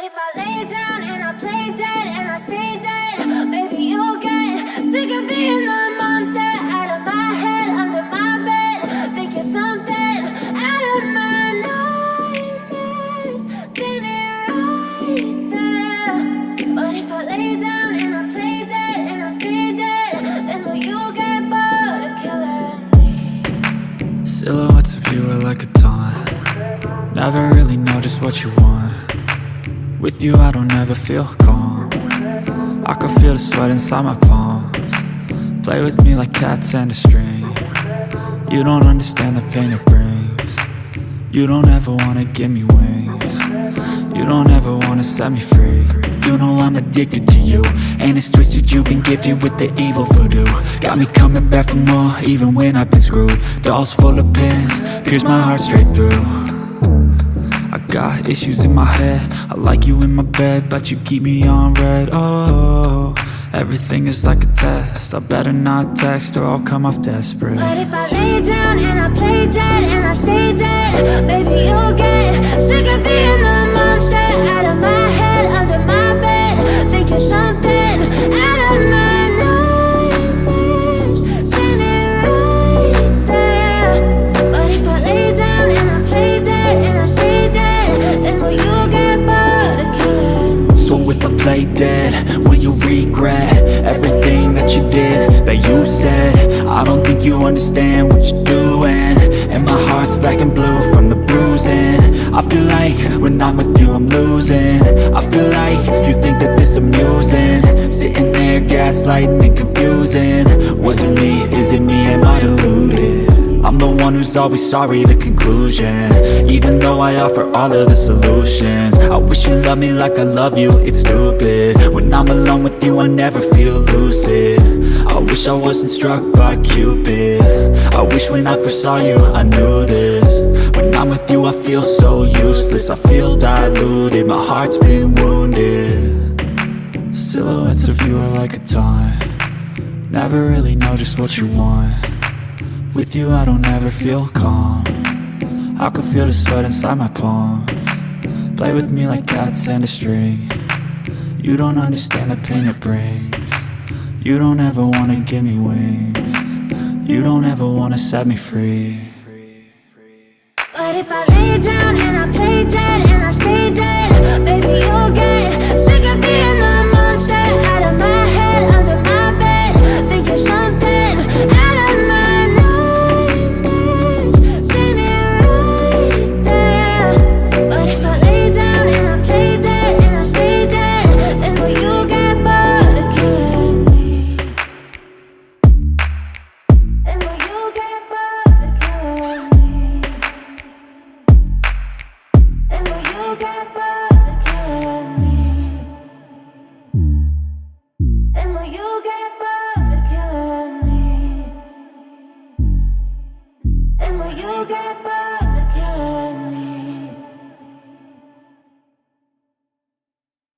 if I lay down and I play dead and I stay dead, maybe you'll get sick of being the monster out of my head, under my bed. Think you're something out of my nightmares, standing right there. But if I lay down and I play dead and I stay dead, then will you get bored of killing me? Silhouettes of you are like a taunt. Never really know just what you want. With you I don't ever feel calm. I can feel the sweat inside my palms. Play with me like cats and a string. You don't understand the pain it brings. You don't ever wanna give me wings. You don't ever wanna set me free. You know I'm addicted to you, and it's twisted, you've been gifted with the evil voodoo. Got me coming back for more, even when I've been screwed. Dolls full of pins, pierce my heart straight through. I got issues in my head, I like you in my bed, but you keep me on red. Oh, everything is like a test, I better not text or I'll come off desperate. But if I lay down and I play dead and I stay dead, maybe you'll get sick of being the monster out of my head, under my bed. Think you're something out of my nightmares, standing right there. But if I lay down and I play dead and I stay dead, then will you get bored of killing me? So if I play dead, will you regret everything that you did, that you said? I don't think you understand what you're doing, and my heart's black and blue from the bruising. I feel like when I'm with you I'm losing. I feel like you think that this amusing, sitting there gaslighting and confusing. Was it me? Is it me? Am I deluded? I'm the one who's always sorry, the conclusion, even though I offer all of the solutions. I wish you loved me like I love you, it's stupid. When I'm alone with you I never feel lucid. I wish I wasn't struck by Cupid. I wish when I first saw you I knew this. When I'm with you I feel so useless, I feel diluted, my heart's been wounded. Silhouettes of you are like a taunt. Never really know just what you want. With you I don't ever feel calm. I can feel the sweat inside my palms. Play with me like cats and a string. You don't understand the pain it brings. You don't ever wanna give me wings. You don't ever wanna set me free. But if I lay down and I play dead and I stay dead, maybe you'll get sick of being the monster out of my head, under my bed. Think you're something out of my nightmares, standing right there. But if I lay down and I play dead and I stay dead, then will you get bored of killing me? Then will you get bored of killing me? And will you get bored of killing me? And will you get bored of killing me? And will you get bored?